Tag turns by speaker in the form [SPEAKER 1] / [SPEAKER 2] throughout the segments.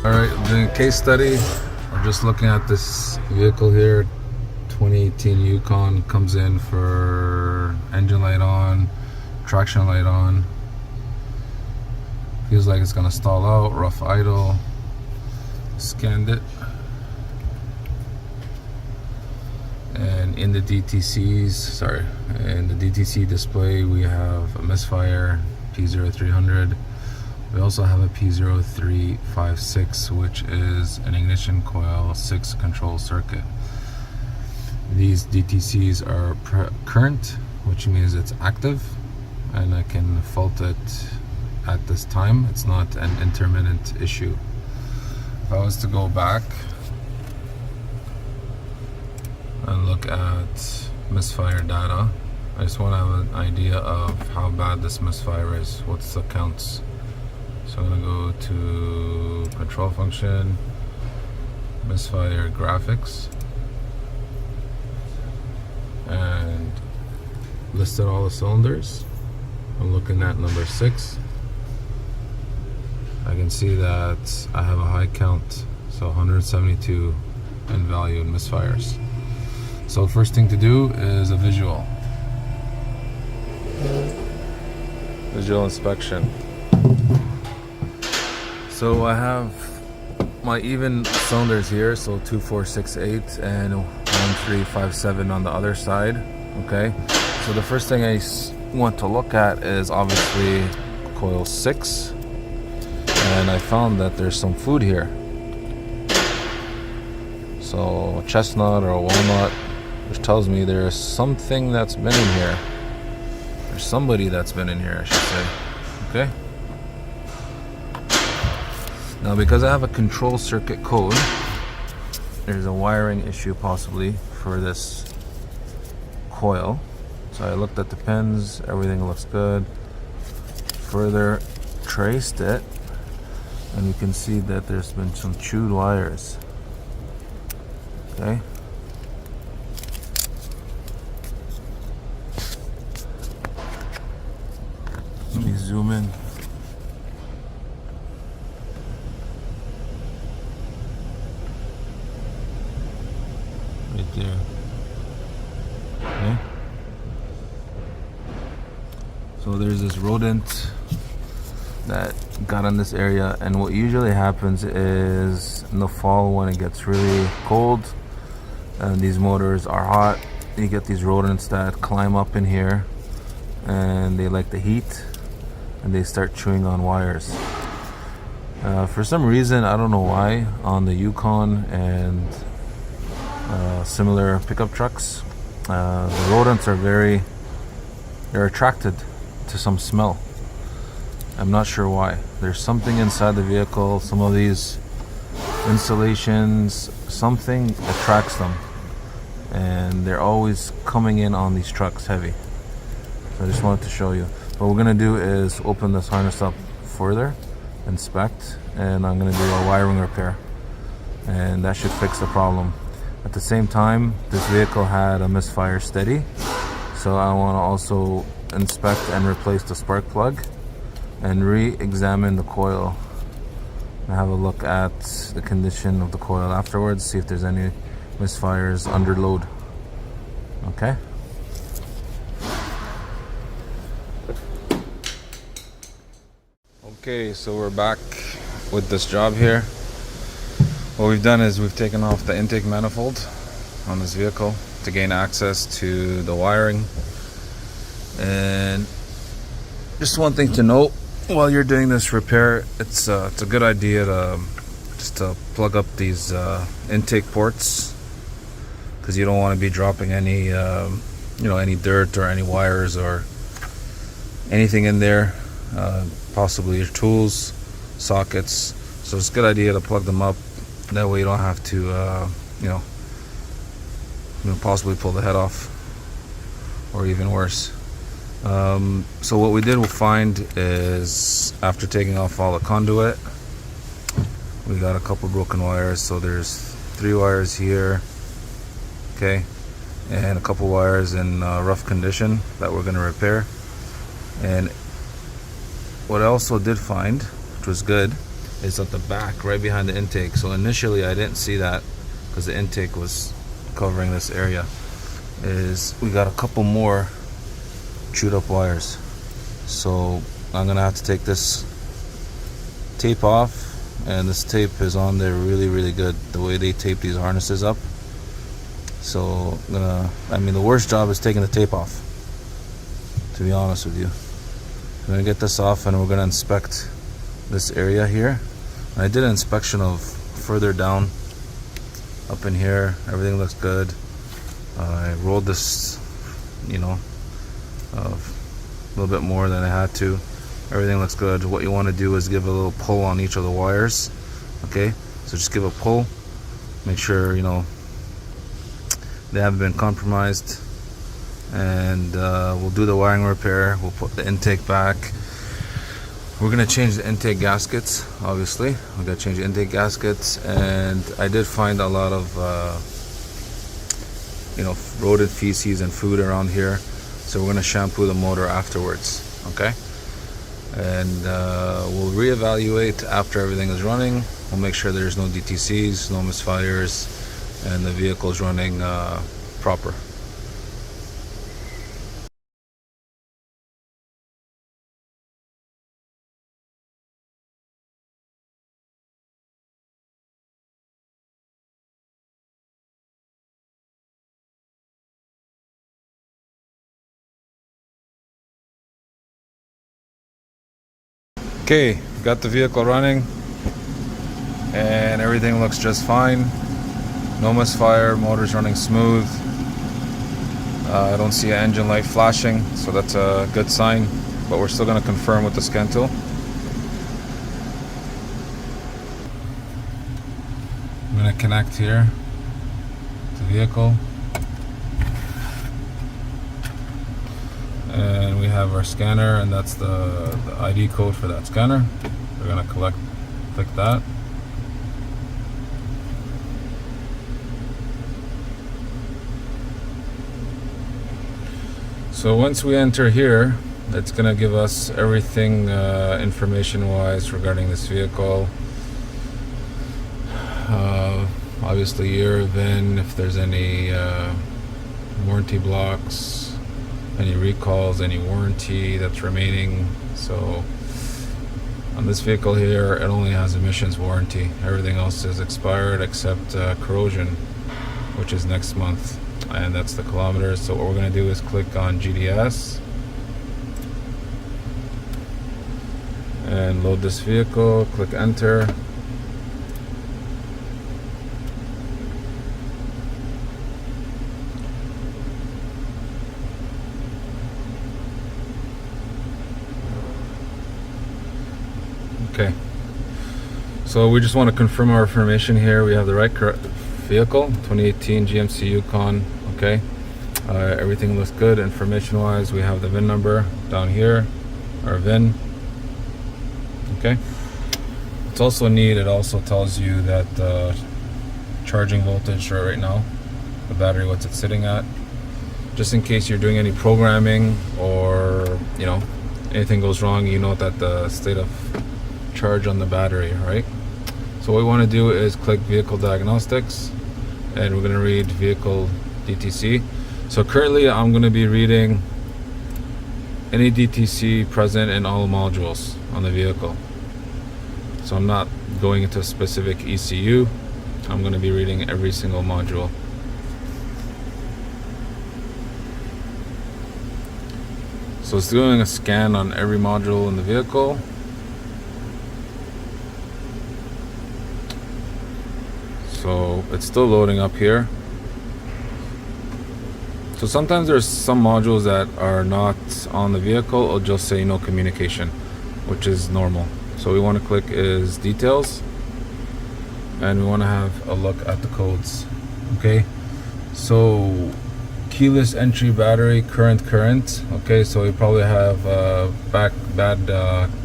[SPEAKER 1] Alright, I'm doing a case study. I'm just looking at this vehicle here. 2018 Yukon, comes in for engine light on, traction light on. Feels like it's gonna stall out, rough idle. Scanned it. And in the DTCs, in the DTC display we have a Misfire P0300. We also have a P0356, which is an ignition coil 6 control circuit. These DTCs are current, which means it's active, and I can fault it at this time. It's not an intermittent issue. If I was to go back and look at Misfire data, I just want to have an idea of how bad this misfire is. What's the counts? So I'm going to go to control function, Misfire graphics, and listed all the cylinders. I'm looking at number 6. I can see that I have a high count, so 172 in value in misfires. So first thing to do is a visual inspection. So I have my even cylinders here, so 2, 4, 6, 8 and 1, 3, 5, 7 on the other side. Okay, so the first thing I want to look at is obviously coil 6, and I found that there's some food here. So a chestnut or a walnut, which tells me there's something that's been in here. There's somebody that's been in here, I should say. Okay. Now, because I have a control circuit code, there's a wiring issue possibly for this coil. So I looked at the pins, everything looks good. Further traced it, and you can see that there's been some chewed wires. Okay. Let me zoom in. Right there. Okay. So there's this rodent that got in this area, and what usually happens is in the fall when it gets really cold and these motors are hot, you get these rodents that climb up in here and they like the heat and they start chewing on wires. For some reason, I don't know why, on the Yukon and similar pickup trucks, the rodents are they're attracted to some smell. I'm not sure why. There's something inside the vehicle, some of these insulations, something attracts them, and they're always coming in on these trucks heavy. So I just wanted to show you. What we're gonna do is open this harness up further, inspect, and I'm gonna do a wiring repair, and that should fix the problem. At the same time, this vehicle had a misfire steady, so I want to also inspect and replace the spark plug and re-examine the coil and have a look at the condition of the coil afterwards, see if there's any misfires under load. Okay. Okay, so we're back with this job here. What we've done is we've taken off the intake manifold on this vehicle to gain access to the wiring. And just one thing to note, while you're doing this repair, it's a good idea to just to plug up these intake ports, because you don't want to be dropping any any dirt or any wires or anything in there, possibly your tools, sockets. So it's a good idea to plug them up. That way you don't have to possibly pull the head off, or even worse. So what we did find is, after taking off all the conduit, we got a couple broken wires. So there's 3 wires here, okay, and a couple wires in rough condition that we're going to repair. And what I also did find, which was good, is at the back, right behind the intake. So initially I didn't see that because the intake was covering this area. Is we got a couple more chewed up wires. So I'm gonna have to take this tape off, and this tape is on there really good, the way they tape these harnesses up. So the worst job is taking the tape off, to be honest with you. I'm gonna get this off and we're gonna inspect this area here. And I did an inspection of further down up in here. Everything looks good. I rolled this, a little bit more than I had to. Everything looks good. What you want to do is give a little pull on each of the wires. Okay, so just give a pull. Make sure they haven't been compromised, and we'll do the wiring repair. We'll put the intake back. We're gonna change the intake gaskets. Obviously, we gotta change the intake gaskets, and I did find a lot of rodent feces and food around here. So we're gonna shampoo the motor afterwards. Okay, and we'll reevaluate after everything is running. We'll make sure there's no DTCs, no misfires, and the vehicle's running proper. Okay, got the vehicle running and everything looks just fine. No misfire, motor's running smooth. I don't see an engine light flashing, so that's a good sign, but we're still going to confirm with the scan tool. I'm going to connect here to the vehicle, and we have our scanner, and that's the ID code for that scanner. We're going to click that. So once we enter here, it's going to give us everything information wise regarding this vehicle. Obviously year, VIN, if there's any warranty blocks, any recalls, any warranty that's remaining. So on this vehicle here, it only has emissions warranty. Everything else is expired except corrosion, which is next month, and that's the kilometers. So what we're going to do is click on GDS and load this vehicle, click enter. Okay, so we just want to confirm our information here. We have the right vehicle, 2018 GMC Yukon. Okay, everything looks good information wise. We have the VIN number down here, our VIN. Okay, it's also neat, it also tells you that charging voltage right now, the battery, what's it sitting at, just in case you're doing any programming or anything goes wrong, that the state of charge on the battery, right? So what we want to do is click vehicle diagnostics, and we're going to read vehicle DTC. So currently I'm going to be reading any DTC present in all modules on the vehicle. So I'm not going into a specific ECU. I'm going to be reading every single module. So it's doing a scan on every module in the vehicle. So it's still loading up here. So sometimes there's some modules that are not on the vehicle, it'll just say no communication, which is normal. So we want to click is details, and we want to have a look at the codes. Okay, so keyless entry battery, current. Okay, so we probably have bad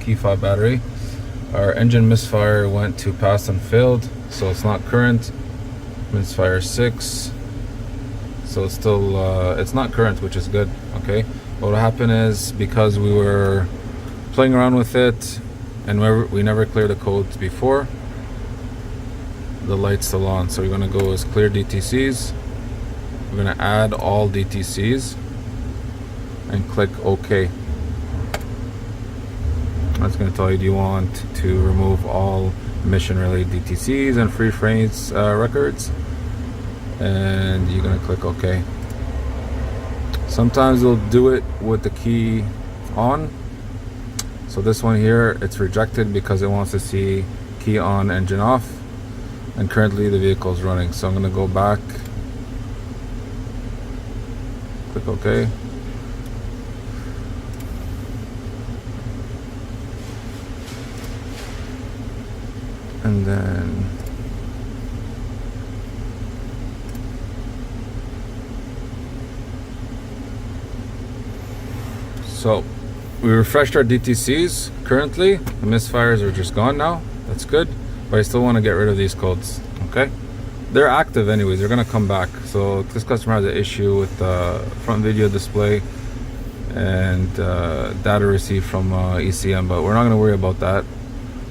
[SPEAKER 1] key fob battery. Our engine misfire went to pass and failed, so it's not current. Misfire 6, so it's still it's not current, which is good. Okay, what will happen is, because we were playing around with it, and we never clear the codes before. The light's still on, so we're gonna go as clear DTCs. We're gonna add all DTCs and click OK. That's gonna tell you, do you want to remove all mission related DTCs and free frames records, and you're gonna click OK. Sometimes we'll do it with the key on. So this one here, it's rejected because it wants to see key on, engine off, and currently the vehicle is running. So I'm gonna go back, click OK. And then so we refreshed our DTCs. Currently the misfires are just gone now. That's good, but I still want to get rid of these codes. Okay, they're active anyways, they're gonna come back. So this customer has an issue with the front video display and data received from ECM, but we're not gonna worry about that.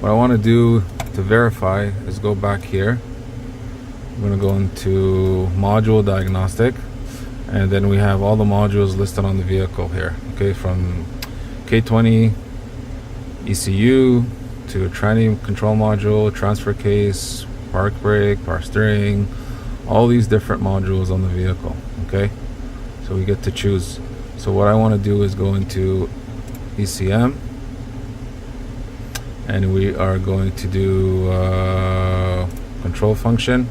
[SPEAKER 1] What I want to do to verify is go back here. I'm going to go into module diagnostic, and then we have all the modules listed on the vehicle here. Okay, from K20 ECU to tranny control module, transfer case, park brake, power steering, all these different modules on the vehicle. Okay, so we get to choose. So what I want to do is go into ECM, and we are going to do control function,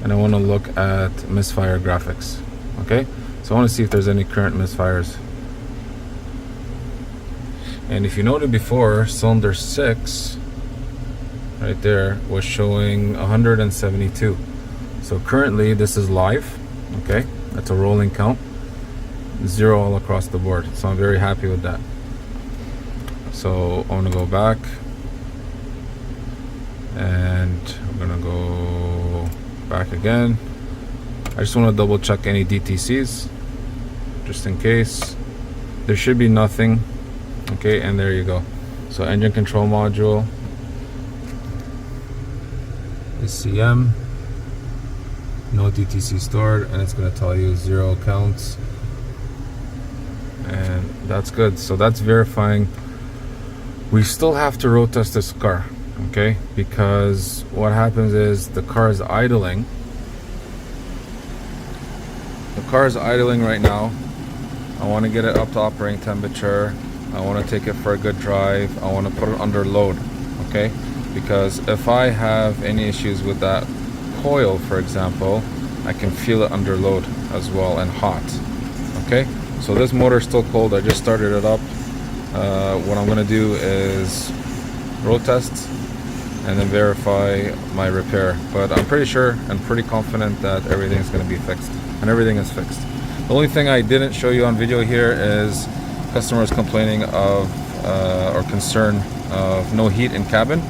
[SPEAKER 1] and I want to look at misfire graphics. Okay, so I want to see if there's any current misfires. And if you noted before, cylinder 6 right there was showing 172. So currently this is live. Okay, that's a rolling count, 0 all across the board, so I'm very happy with that. So I'm gonna go back, and I'm gonna go back again. I just want to double check any DTCs just in case. There should be nothing. Okay, and there you go. So engine control module, ECM, no DTC stored, and it's gonna tell you 0 counts, and that's good. So that's verifying. We still have to road test this car, okay? Because what happens is the car is idling. The car is idling right now. I want to get it up to operating temperature. I want to take it for a good drive. I want to put it under load, okay? Because if I have any issues with that coil, for example, I can feel it under load as well, and hot, okay? So this motor is still cold. I just started it up. What I'm going to do is road test and then verify my repair, but I'm pretty sure and pretty confident that everything's going to be fixed, and everything is fixed. The only thing I didn't show you on video here is customers complaining of or concern of no heat in cabin.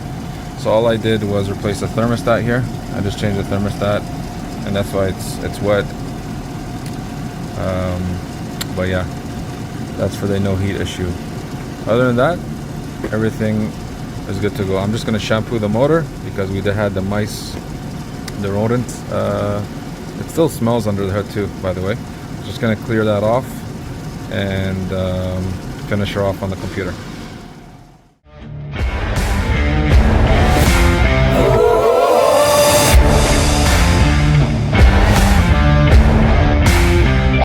[SPEAKER 1] So all I did was replace the thermostat here. I just changed the thermostat, and that's why it's wet. But yeah, that's for the no heat issue. Other than that, everything is good to go. I'm just going to shampoo the motor because we had the mice, the rodent. It still smells under the hood too, by the way. Just going to clear that off and finish her off on the computer.